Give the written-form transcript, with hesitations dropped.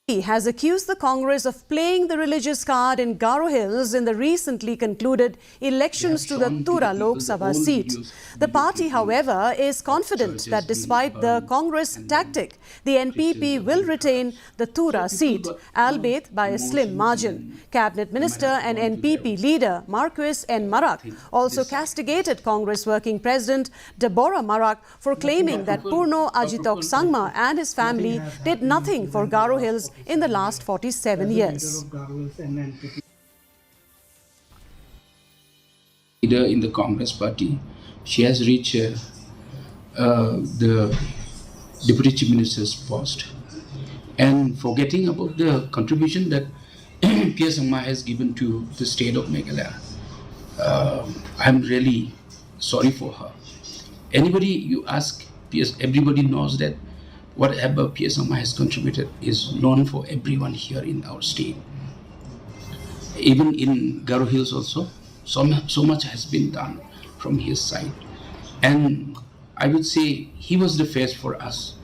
He has accused the Congress of playing the religious card in Garo Hills in the recently concluded elections to the Tura Lok Sabha seat. The party, however, is confident that despite the Congress tactic, the NPP will retain the Tura seat, albeit by a slim margin. Cabinet Minister and NPP leader Marquis N. Marak also castigated Congress Working President Deborah Marak for claiming that Purno Ajitok Sangma and his family did nothing for Garo Hills in the last 47 years. Leader in the Congress party, she has reached the Deputy Chief Minister's post, and forgetting about the contribution that P.S. Sangma has given to the state of Meghalaya. I'm really sorry for her. Anybody you ask, everybody knows that whatever P.S. Sangma has contributed is known for everyone here in our state. Even in Garo Hills also, so much has been done from his side. And I would say he was the face for us.